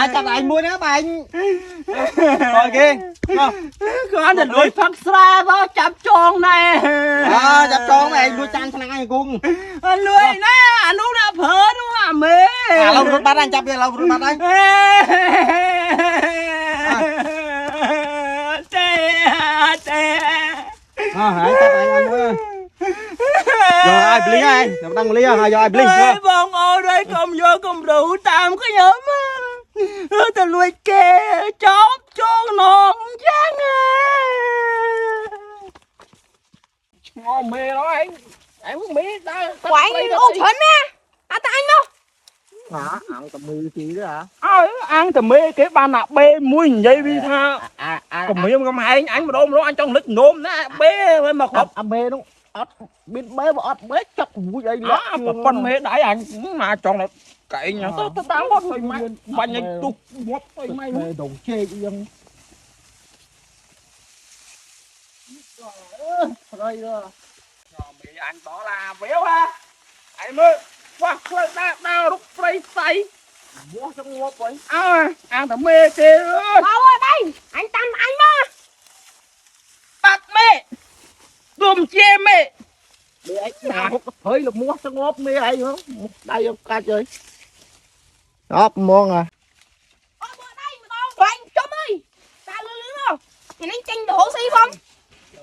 chặt anh mua nữa bà anh rồi kia con thì đuổi phật xa đó chập tròn này chặt tròn này nuôi chăn thằng anh cung nuôi nè anh uống đã phở đúng không mẹ lâu rút bắt anh chặt kia lâu rút bắt anh hãy chặt anh ơi rồi ai bling ai đang ly à rồi ai bling vòng ở đây không vô không đủ tạm có nhóm ta nuôi kê chóp tròn non chán ngon mê đó anh muốn mê ta quậy ô phấn nè ta anh đâu hả ăn tầm mì gì đó hả ăn tầm mê cái ba nạp bê muối vậy đi tha còn mì không hay anh mà đâu anh trong lịch nôm nè bê mà khóc mê đúng bên bê bọt bê chọc vui vậy đó mà con mê đãi anh mà tròn là cậy nhà tôi đang có thôi mày bạn nhà tôi một thôi mày mê đồ chê chứ dân rồi mì anh đó là béo ha anh mới qua đau lúc play say mua xong mua vậy ăn tầm mê kia đâu ơi đây anh tâm anh mà bắt mê đùm chê mê mê ấy nào có hơi là mua xong ngóp mê ấy nữa đây không ca chơi ngóp mua à đây mà con anh chấm ơi ta lươn lươn không thì anh tranh đổ xí không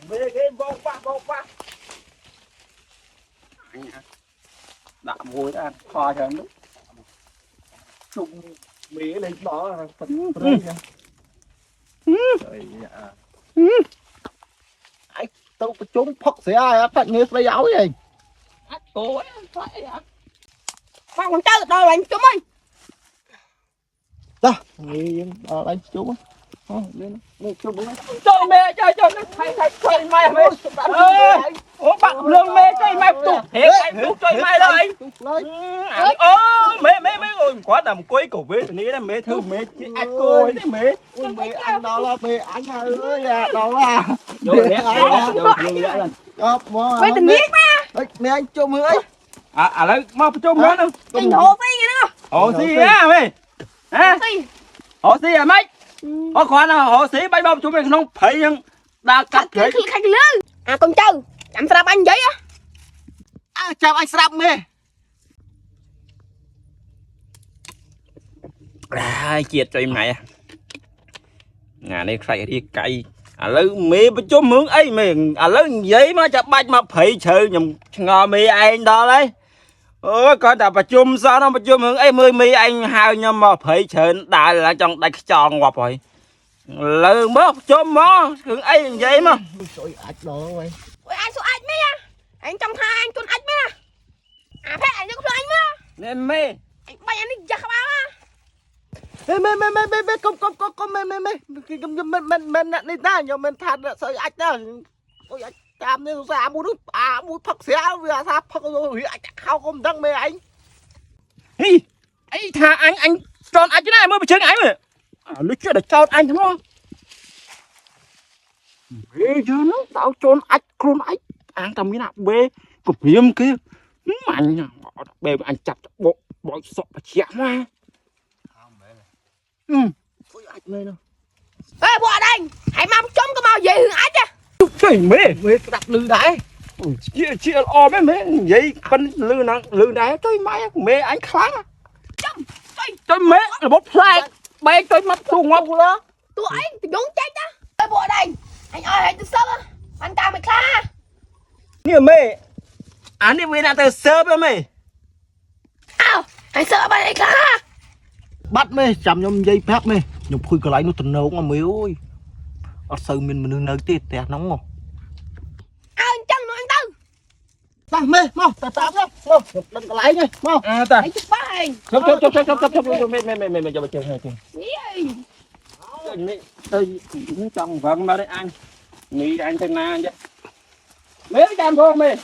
mê cái vô qua đã vui đã kho cho nó chung mì lên đó phần ai tôi trốn phật sẽ ai phát nghe lấy áo gì cô ấy phải con còn chơi đâu anh chấm ơi đó nghe đánh chú lên chú chơi mê chơi nó chơi mày mê ủa bạn lương mê chơi mày tụt thiệt anh tụt chơi mày đó anh mê rồi quá đầm quấy cổ vế từ ní mê thương mê anh cô ấy mê mê anh đó là mê anh ơi đó là rồi quay tình biết mà mê anh chung ơi lấy mau chung nữa tình hồ phi vậy đó hồ si á mê hả hồ si à mấy có khoan là hồ sĩ bay bông chúng mình không phải nhưng đã cắt cái lươn con chơi làm sao anh vậy á chào anh sạp mê chiệt cho em này nhà này khai đi cay lấy mì bên chỗ mướn ấy mình lấy giấy mà chả bạch mà phải chơi nhầm ngò mì anh đó đấy ôi con đã bà chung sao nó bà chung mướn ấy mì anh hao nhưng mà phải chơi đại là trong đại tròn ngọt rồi lơ mớ chôm mó hưởng ấy vậy mà trời ạch đó mày ôi anh số anh mấy anh trong hai anh con anh mấy phép anh cho anh mấy nên mê anh bay anh đi giặc bao á mê con mê nè đi ta nhiều mình thật sợi ạch đó ôi ạch làm nên ra mua nước mua phật xé vì sao phật rồi ạch không đăng mê anh ấy thà anh tròn anh chứ này mới bị chơi anh rồi lúc trước là tròn anh đúng không bây giờ nó tao tròn anh con anh ăn tầm cái nào bê cục hiếm kia mạnh bê anh chặt bộ bội sọ và chém hoa ôi ạch mê đâu ê bộ đây hãy mang chống cái bao gì hưởng ách á trời mê đặt lư đáy chia o mấy mê vậy con lư đáy tôi mai mê anh kháng tôi mê là bốc sai bay tôi mắt thù ngọc đó tụi anh thì đúng chết á ê bộ đây anh ơi hãy từ sớm á anh ta mày kha như mê anh đi về nào từ sớm đó mê anh sợ bà này kha bắt mê chầm nhom dây phép mê nhục khui cái lấy nó tình nấu mà mày ơi ở sâu mình nơi tiệt tẹt nóng không anh chân nó anh tư Nào mê, mau, tạm tạm nhá. Mau, đừng có lấy nhá, mau. Ta. Chụp ba hình. Chụp mê cho bà chơi chơi. Tôi trong vâng mà đấy anh. Nghĩ anh tên na chứ. Mấy cái cam vô mê.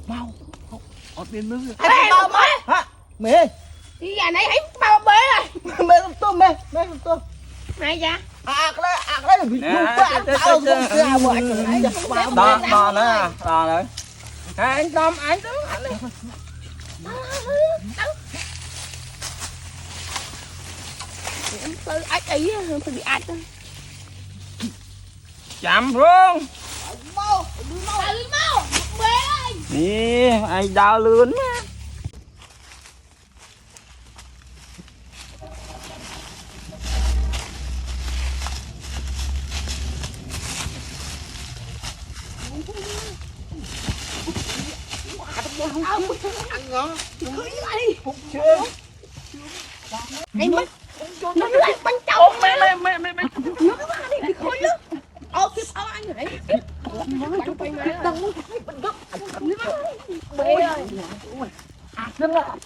Mau. Ở bên nước. Mê bao mới. Hả? Mê. Đi nhà này hãy bao bế rồi. Mê làm tôm mê, mê làm tôm. Này dạ. cái này bị Nè, nhục quá chết, tao chết, không chết. xe mà anh ấy Đó nữa đó nữa anh Tâm anh đó Từ ách ấy từ bị ách chậm luôn mau bê ơi nè anh đau lươn nha ăn ngon khơi lại phúc chưa anh mất nó lại bắn chậu mẹ nó đi bị khơi đó kịp anh này bắn bay máy rồi bê ơi nên là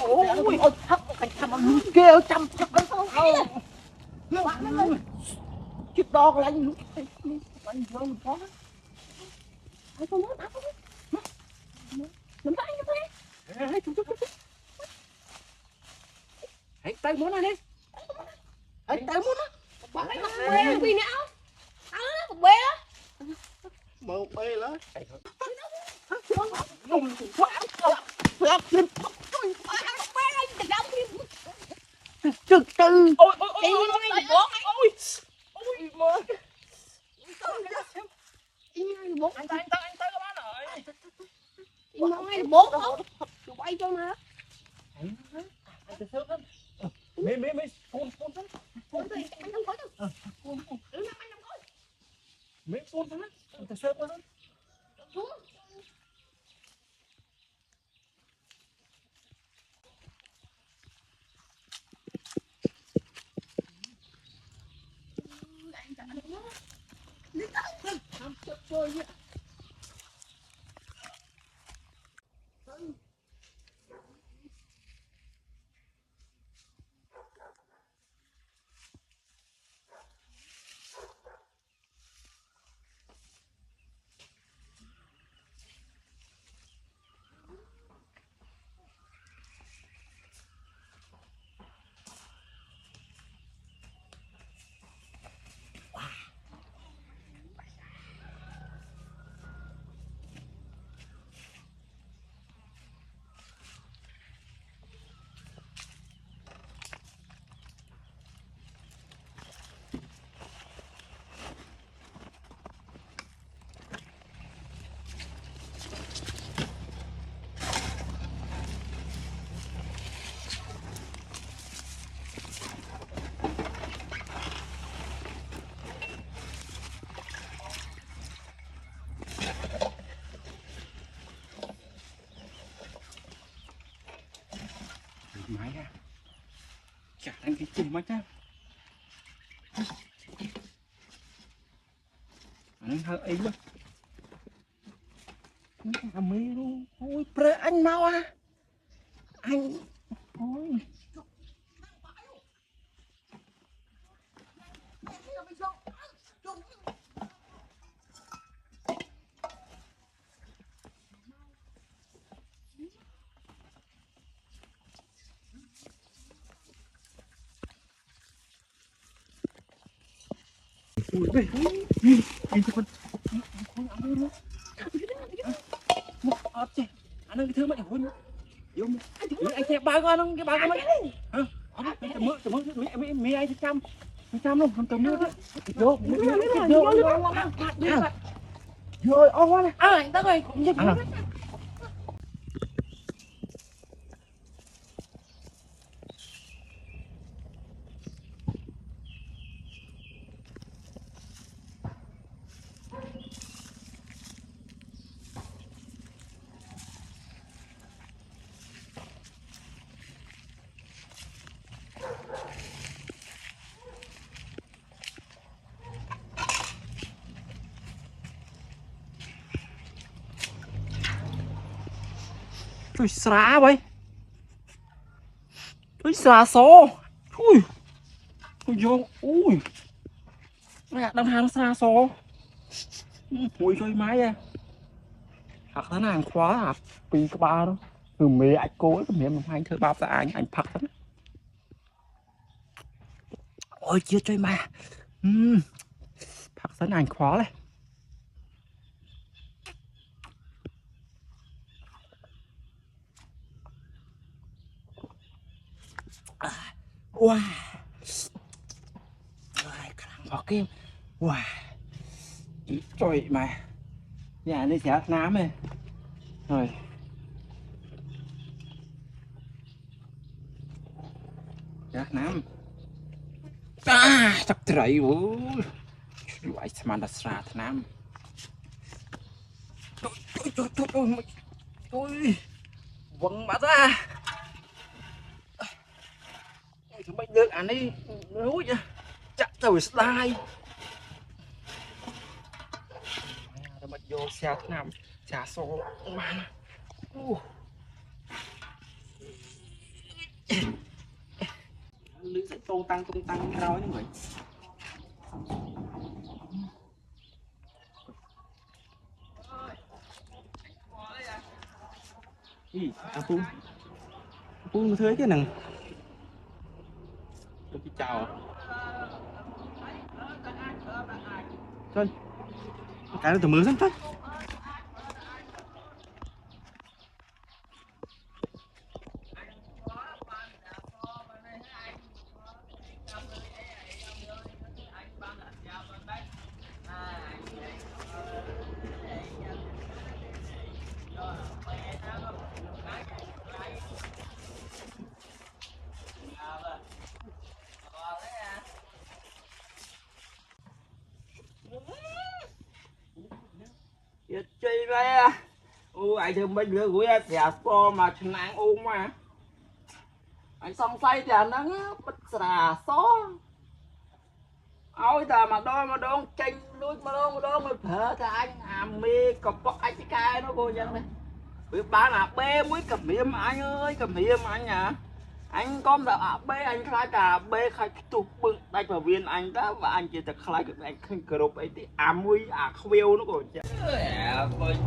ôi thấp cái thầm kêu chăm chăm chiếc đo cái anh anh vương có ai không muốn nắm tay hãy tay muốn này đi anh tay muốn á bỏ cái mặt bê vì não một bê đó một bê lớn trực tư ôi anh tới các bạn ơi bốn không quay cho mà mê phun mê phun nó sơ quá máy ra chả thành cái chim mắt á anh hơi ấy quá mê luôn ôi pre anh mau à anh ôi anh ơi cái thứ mà hôn vô anh xem ba con cái ba con mấy hả mẹ ai trăm luôn không cầm nữa vô rồi ô quá này anh tới rồi Ui xá vậy ui xá xô ui ui vô ui mẹ đang hàng xa xô ui chơi máy à thật thế nào khóa à pi cái ba đó từ mẹ anh cố ấy mẹ mà anh thơ bao ra anh phật lắm ôi chưa chơi mà ผักสนานขวาเลยว้าขลังพอเกมว้าจ่อยมาอย่านี่เสียน้ำเลยrồi dạ nám chắc trời bố loại mà đặt ra thằng nam ôi vâng mà ra thằng bay được anh ấy núi nha chắc rồi slide thằng bay vô xe thằng nam trả số mà lưới sẽ tung tăng rau như vậy Pun thế cái nằng tôi chỉ chào Sơn cái nó từ mưa sẵn tới chơi vậy anh thường bây giờ gửi xẻ po mà chừng ăn uống mà anh xong say thì anh nó bất xà xó ôi ta mà đo chanh nuôi mà đo mà phở thì anh làm mê cặp bọc anh cái nó cô dân này biết bán là bê muối cầm hiếm anh ơi cầm hiếm anh à anh con đã bê anh khai cả bê khai tụt bưng đây vào viên anh đó và anh chỉ được khai được anh không group ấy thì muối khuêu nó còn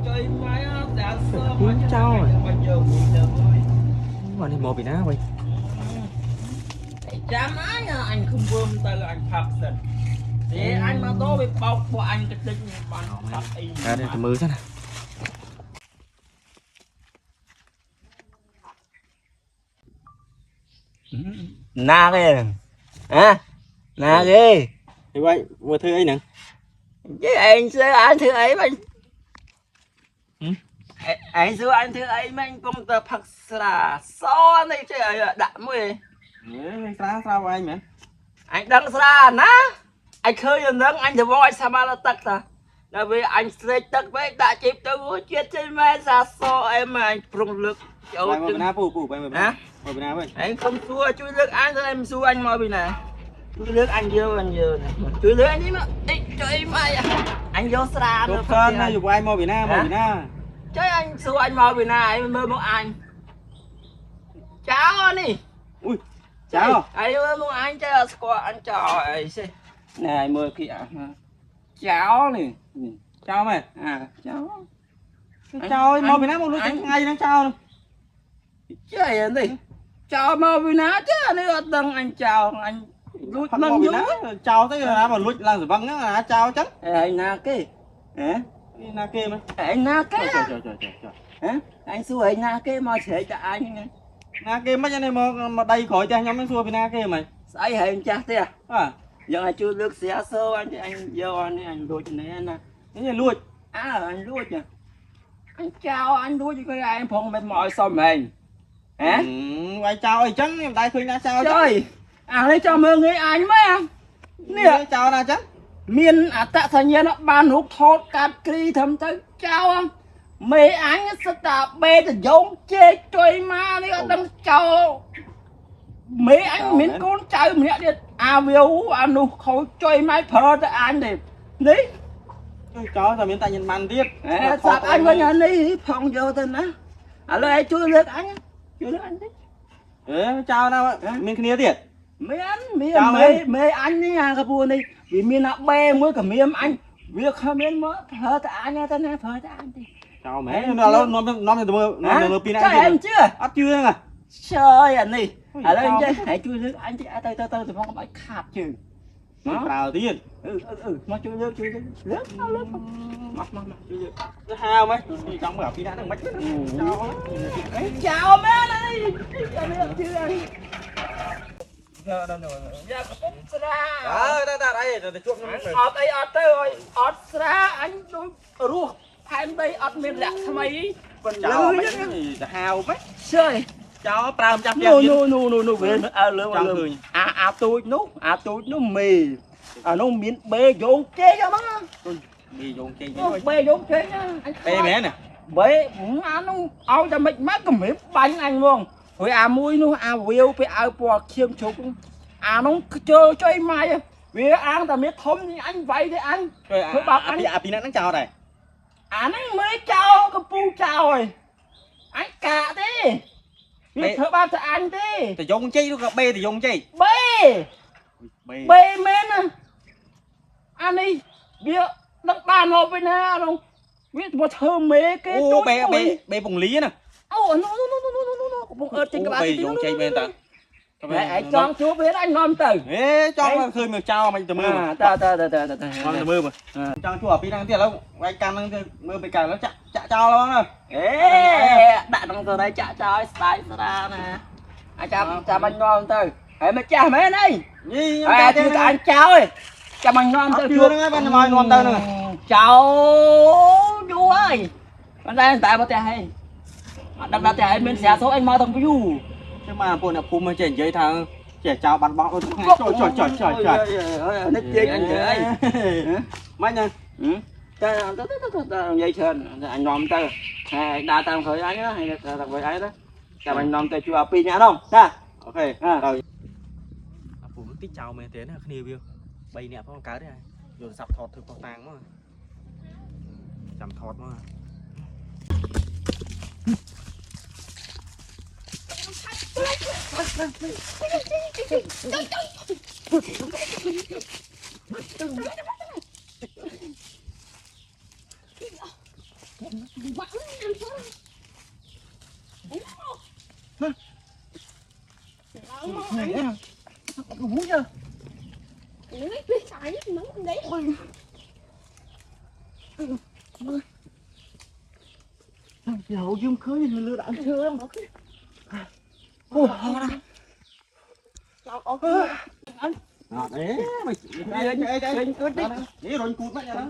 chơi máy đã sơ mà trao rồi bây giờ mà đi mua bị ná vậy chám anh không vương tay là anh phạt dần thì anh mà tôi bị bọc của anh cái tinh mà nó phạt y đây là mưa thế này na ghê hả na ghê thì vậy vừa thư ấy nè chứ anh xưa anh thư ấy mình anh xưa anh thư ấy mình cũng tập phật là so này chứ đạm mùi sao anh mẹ anh đăng ra ná anh khơi rồi đăng anh thì voi sao mà nó tắt à là vì anh sẽ tắt với đã chịp tôi chết trên mẹ ra so em mà anh prung lực Bay mà na phụ bay mà na vậy. Anh không xua chui nước anh thôi em xua anh mọi bên này. Chui nước anh vô này. Chui nước anh đi mà. Đi chơi mày. Anh vô xa nữa. Con này dục anh mọi bên na. Chơi anh xua anh mọi bên này em mơ một anh. Chào anh đi. Ui. Chào. Anh mơ một anh chơi squat anh chào ấy xí. Này mơ kìa. Chào này. Chào mày. Chào. Chào mọi bên na một lúc ngay nó chào. Chơi anh đi. Chào mà vì ná chứ nếu tầng anh chào anh lút nâng dưới chào tới là mà lút làm rồi vâng á chào chắc anh na cái na kê mà anh na cái trời anh xua anh na cái mà sẽ cho anh na kê mấy cái này mà đầy khỏi cho nhóm anh xua vì na kê mày sai hình chắc thế à giờ anh chưa được xé sơ anh giờ anh lút này anh cái gì lút anh lút nha anh chào anh lút cho cái anh phong bên mọi sao mình hả quay chào ơi chấn em đây khuyên đã chào trời lấy cho mừng người anh mấy em nè chào nào chấn miền tại sao nhiên nó ban hút thốt cắt kri thầm tới chào không mấy anh sẽ ta bê thì giống chê chơi ma đi ở đằng chào mấy anh miền con chơi mẹ đi viu nụ khẩu chơi máy phở tới anh đi đấy chó sao miền tây nhìn man tiếc sao anh có nhận đi phòng vô tên á lời anh chui được anh chui được anh đấy chào nào miền kia thiệt mấy anh đi à các buồn đi vì miền nào bê mới cả miền anh việc không miền mới phở tới anh nha tên này phở tới anh đi chào mẹ nó từ mưa pin anh em chưa ắt chưa à trời anh đi ở đây chơi hãy chui được anh chứ từ từ thì không có phải khát chứ Prào tiên. Mà chưa lớp mà chưa Nó hao mấy. Thì trong bảo phi đã thằng bách. Chào mẹ đây. Dạ cũng ra. Đây, rồi chuột nó. Ọt đây ọt tới rồi. Ọt ra anh đối ruột. Em đây ọt miền lạ thằng mày. Chào mấy thì hao mấy. Chơi. Cháu Prào 100 no về lớn tôi nó mì nó miếng bê vô chế cho nó Đi vô chơi bê vô chế nhá. Bê mẹ nè. Bê nó ao cho mình mát cầm miếng bánh anh luôn. Rồi mui nó will phải bò khiêm chục. Nó chơi cho em mày. Vì ăn ta biết thông như anh vậy thì anh. Rồi bảo anh phi nó chào này. nó mới chào cái pu chào rồi. Anh cả đi. Biết thở ba thở anh đi. Thì vô chơi nó gặp bê thì vô chơi. Bê men à. Anh đi. Biết đất bàn họ bên ha không. Biết một thơm mê cái Ô bê vùng lý nè. nó bụng ớt trên cái bàn bê vô chơi bên ta. Để cho chú biết anh ngon từ. Ê cho khơi mà chào mày từ mưa mà. Ta Ngon từ mưa mà. Cho chú ở phi đang tiền đâu. Quay cam mưa bị cài nó chạ cho nó nè. Ê đã trong từ đây chạ cho style ra nè. Anh chào anh ngon từ. Ê mà chào mấy đây. Gì Chứ anh chào ơi. Chào anh ngon từ. Chưa nó bên ngoài ngon từ nè. Chào chú ơi. Bên đây tại một hay. Đâm ra tại mình sẽ số anh mau thằng chú. Chứ mà buồn là phù mà chèn giấy thằng trẻ chào bắn bóng trời nó chơi anh chơi mấy nha dây sơn anh nom tơ đa tam khởi ấy đó hay là thằng với ấy đó chào anh nom tơ chưa pin nhá không ha ok rồi phù tích chào mày thế nào khnia view bay nè phong cá đấy rồi sập thọt thực phong tàng mà chầm thọt mà Dầu dương khơi lừa đảo chưa em bảo cái. Ủa đó. đấy mày đây cứ đi để rồi cụt mất nha đó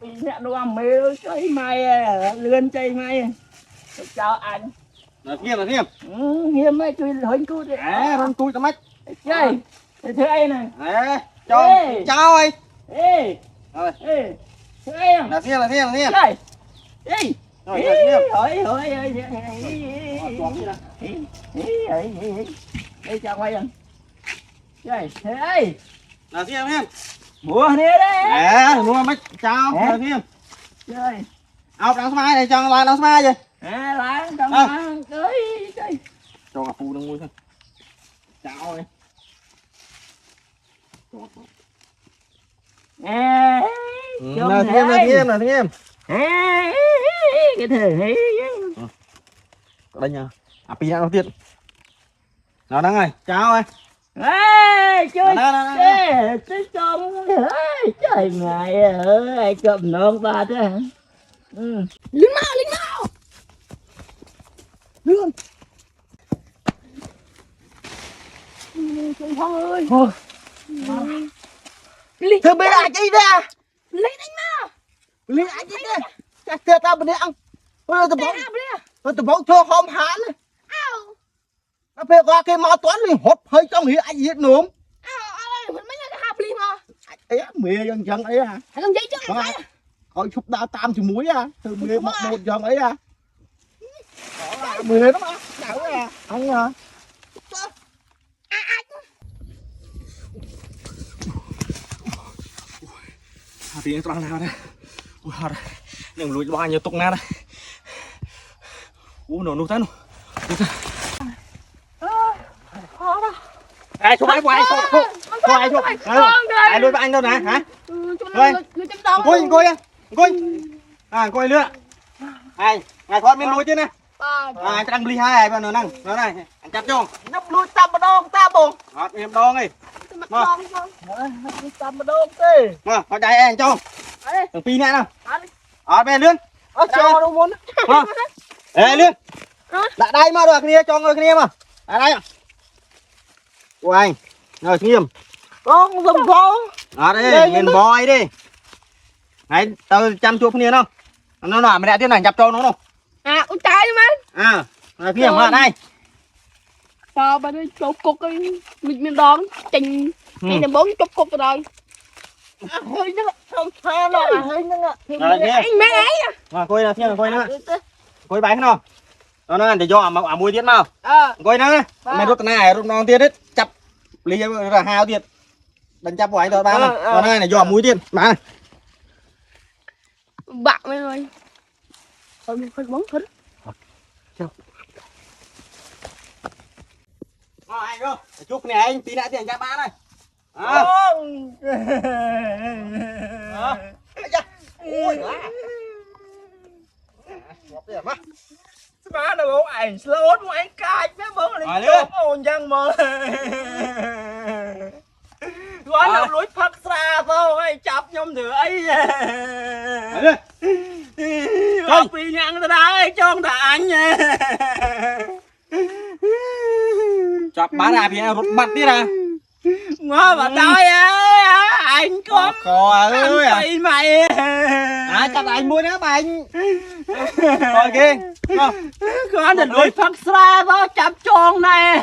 Mẹ nó mê chơi mày lươn chơi mày. Chào anh. là nghiêm Nghiêm mấy chơi hỡnh cút đi. rồi cụt tao mất Chơi. Thưa anh này. cho chào ơi Ê. rồi Thưa anh. là nghiêm Chơi. Ê. rồi nghiêm Đây chào quay anh. Chơi. Ê. là nghiêm Bùa đi đấy. mua mấy chào là nghiêm Chơi. học đằng mai này cho lại đằng mai vậy Lại trong má cưới chơi. cho cả phu đang mua thôi chào ơi Là nghiêm cái thử ấy đây nha pin đầu tiên nào đang này chào ơi chơi đó chơi xong trời ngày ơi cầm non ba thế lính mau lương Trung Phong ơi Thưa bên ai chơi ra. lấy đánh mau Lên ai chơi ra. Chắc tao tao bên đây ăn. Ôi tao bóng cho hôm hán. Nó phải qua cái máu toán mình hốt hơi trong hiện anh hiện nốm. mấy cái hạp đi mà Ấy mẹ dân ấy à. hãy làm giấy chứ anh phải Coi chụp đào tam chục muối à. Từ mẹ một dân ấy à. Mẹ nó mà. Đảo à. Anh à. tiếng tròn nào đây đừng lùi bao nhiêu tục na đây nổ nút thân ai chụp ai quay chụp ai lùi anh đâu nè hả coi coi lựa ai thoát bên lùi chứ nè anh đang bli hai bao nó này anh chặt cho nhấp lui tam mà đong ta bùng em đo đi tam mà đong tê mà họ chạy anh cho thằng pin này nào bên lươn cho đâu muốn ê lươn lại đây mà được kia cho người kia mà lại đây của anh rồi nghiêm con dầm phó đây miền bòi đi này tao chăm chuột kia không nó làm mày đã tiếp này chặt cho nó không con trai mà rồi kia mà đây sao bà đi chụp cục mình đón trình hay là 4 chục cục rồi hơi nhá không sao là hơi nhá rồi kia anh mẹ ấy mà coi là kia coi nữa coi bài không nó ăn để do mà mùi tiết mau coi nữa mày rút này rút non tiết đấy chập lý là hao tiết đánh chập của anh thôi ba nó này để do mùi tiết mà bạn mày rồi phải bóng thính anh cơ chúc này anh tí nữa tiền cho ba này ôi má đâu bố ảnh slot của anh cài mấy bố này chốt ồn chăng mà gói làm lối phát ra thôi anh chập nhom thử ấy gói phi nhăn ta đá cho thằng anh nha chọc bá ra thì rút mặt đi ra ngó bà tao anh có ơi phi mày chắc là anh mua nữa mà anh rồi kia có anh lối phát ra đó chập tròn này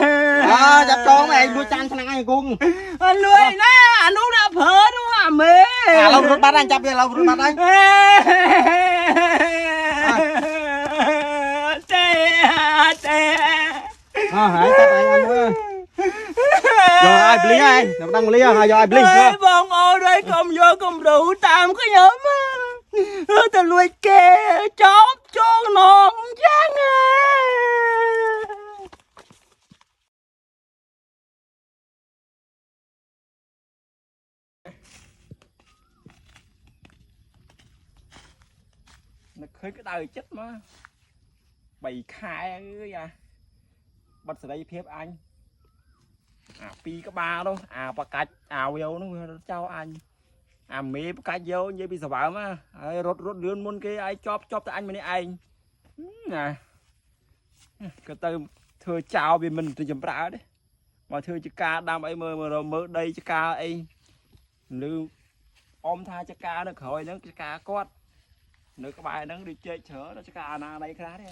chập tròn này anh nuôi chăn thằng anh cùng anh nuôi nè anh uống đã phở đúng không mẹ lâu rút bắt anh chập kia lâu rút bắt anh hãy chập anh ơi rồi ai bling anh đang lia rồi ai bling bọn ở đây không vô không đủ tạm cái nhóm tao nuôi kê chót cho non chán nó khơi cái đời chết mà bày khai ơi à bắt giờ đây phép anh pi có ba đâu bà cạch vô nó cho anh mẹ bà cạch vô như bây giờ bảo mà rốt lươn môn kia ai chóp cho anh mà anh nè cái từ thưa chào vì mình từ chấm ra đấy mà thưa chứ ca đam ấy mơ đây chứ ca ấy lưu ôm tha cho ca nó khỏi nó ca cốt nữa các bài nó đi chơi chở nó cho ca na đây khá đấy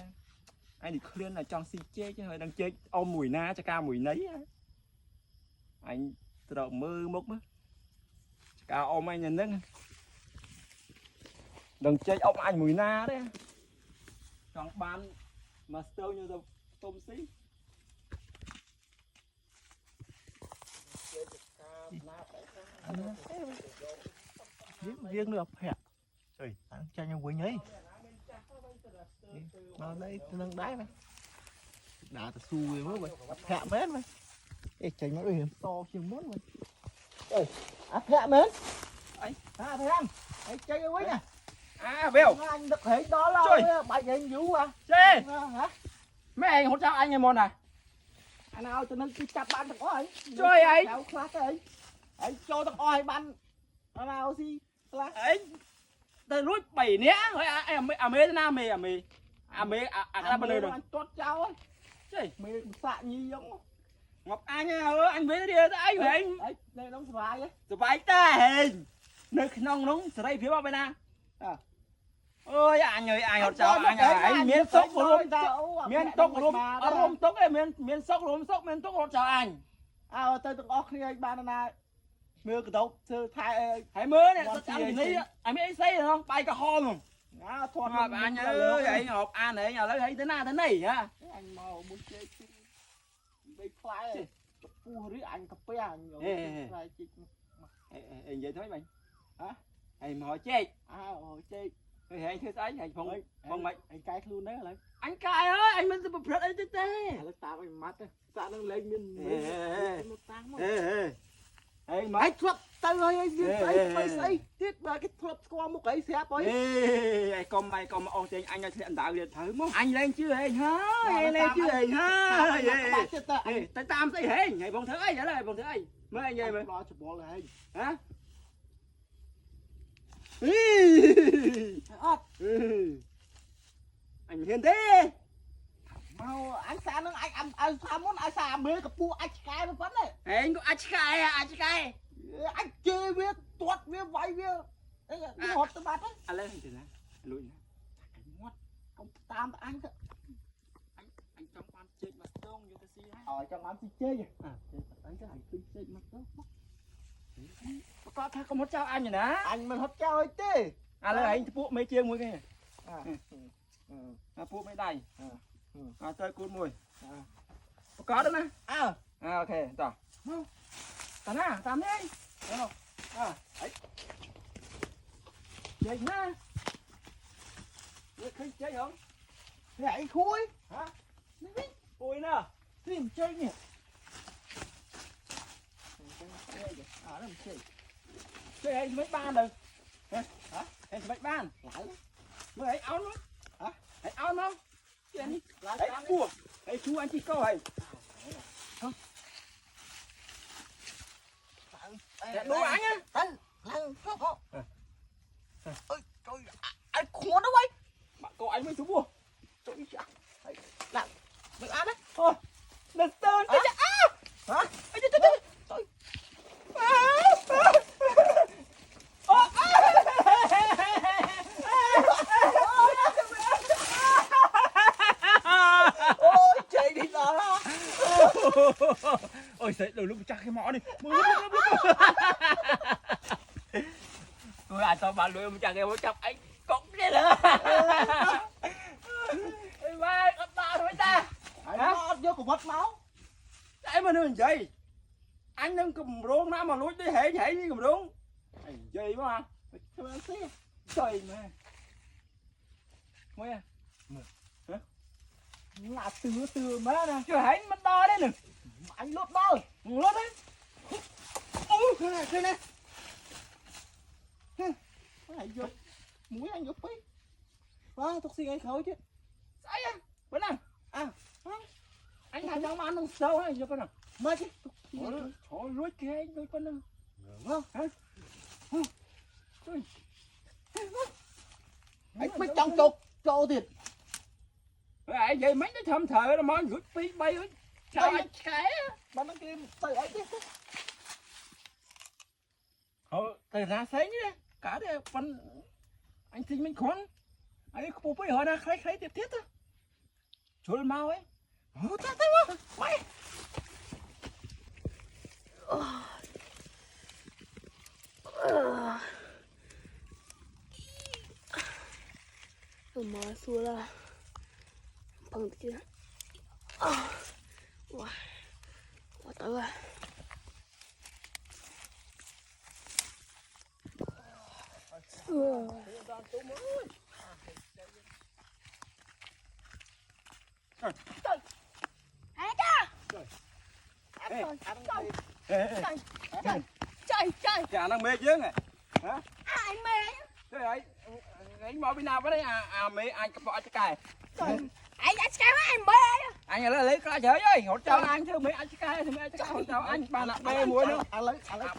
anh thì khuyên là cho si chơi chứ hơi đang chơi ôm mùi na cho ca mùi nấy anh tự động mơ mốc mất ca ôm anh nhìn đấy đừng chơi ôm anh mùi na đấy trong ban mà stêu như đâu tôm xí riêng được hẹp rồi cho nhau quỷ nhí nó đây nâng đáy này đã ta xui mới vậy hẹp mến mày ê chạy nó hiểm to chừng muốn mày ơi hẹp mến ấy thấy không ấy chơi quỷ nè Bill anh được hệ đó là bài anh vũ à chơi hả mấy anh hỗ trợ anh em môn này anh nào cho nên chặt ban được oi chơi ấy ấy cho tao oi ban nào gì ấy từ lúc 7 nè rồi mê nam mê cái bên đây rồi anh tốt cháu ấy chơi mê xạ nhi giống Ngọc Anh ơi anh biết đi anh phải ấy đây nó vài ấy rồi phải ta hình nơi nông nóng ở đây phía bên nào ơi anh ơi anh hỗ trợ anh miếng sốc luôn miếng tóc luôn rôm tóc ấy miếng sốc miếng tóc hỗ trợ anh tôi từng óc khi anh ban này mưa cái tóc sư thay hãy mưa này tao ăn gì anh biết xây rồi không bay cả ho luôn thoát anh ơi anh hộp anh này nhà lấy thấy thế này hả anh màu muốn chơi đây fly phu rưỡi anh cà phê anh vậy thôi mày hả anh hỏi chết chơi thì anh thấy anh phong mày anh cai luôn đấy lại anh cai ơi anh mình sẽ bật anh tê nó tao anh mắt ta đang lên miên anh mà tao ơi xây tiết mà cái thuật qua một cái xe bói ê con mày con ông tiền anh sẽ đảo liền thử không anh lên chưa anh ha lên chưa anh ha tay tam tay hề ngày bông thứ ấy nhớ lại bông thứ ấy mới anh vậy mà lo chụp bò lại hả anh hiền thế mau anh xa nó anh xa muốn anh xa mê cái pu anh cay nó vẫn này anh có anh cay anh chơi với tuột với vay với cái hột tôi bắt đấy anh lên thì nè lùi nè anh mót ông tam anh thôi anh trong ban chơi mà tông như thế gì ở trong anh chơi vậy anh cái hành tinh chơi mà tông có thấy có một cháu anh rồi nè anh mình hot chơi tê à lấy anh phụ mấy chiêng mũi cái à phụ mấy đầy chơi cuốn mùi có đó nè ok rồi tao nè tao đi ấy chơi nha chơi chơi không lại khui hả ui nè tìm chơi nhỉ làm chơi chơi anh mấy ban rồi hả anh mấy ban lại mới ấy áo nữa hả ấy áo không chơi đi lại ấy cua ấy chú anh chỉ câu hay đố anh á anh ơi trời anh khốn đâu vậy bạn cậu anh mới chú bùa trời là mày ăn đấy thôi lần tên cái chả hả trời ôi chạy đi đó ôi sấy đầu lúc chắc cái mỏ đi tôi là sao bạn lưỡi chắc cái mỏ chọc anh cọc đi nữa vai con ta thôi ta nó vô cục mất máu đấy mà nữa gì anh đang cầm rốn nó mà lối đi hệ đi cầm rốn gì mà trời mà mới là từ má nè chưa thấy mình đo đấy nè anh lốt đo lốt đấy đây nè anh vô mũi anh vô phí thuốc xì ngay khói chứ sai à bên nào anh thành trong ăn sâu hay vô bên nào mà chứ trời lối kia anh lối bên nào không hả anh biết trong chục cho tiền vậy vậy mấy cái thầm thờ nó món rút phi bay ấy sao anh cái mà nó kia tay ấy chứ từ ra sấy nhé cả đấy phần anh xin mình khoan ấy phụ với họ na khai tiếp thiết á chối mau ấy ta quá mày mà xua là bằng kia wow tới rồi trời chả đang mê chứ này hả anh mê thế ấy anh mau bên nào vào đây mê anh có bỏ cho cài anh cái anh mê anh là lấy cái chơi ơi hỗ trợ anh chứ mấy anh cái thì mấy anh hỗ trợ anh ba là bê muối nữa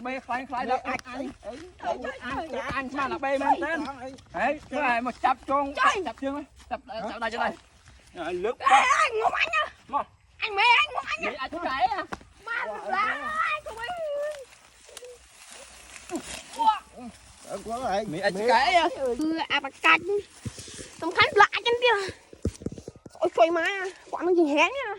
bê khai đâu anh ba là bê men tên đấy cái này mà chập con chập chưa chập đây cho đây lướt anh ngủ anh á anh mê anh ngủ anh á anh cái à mà là anh không biết quá rồi mấy anh cái à bạc cạch tầm khánh lại chân kia ôi trời má quả nó gì hén nha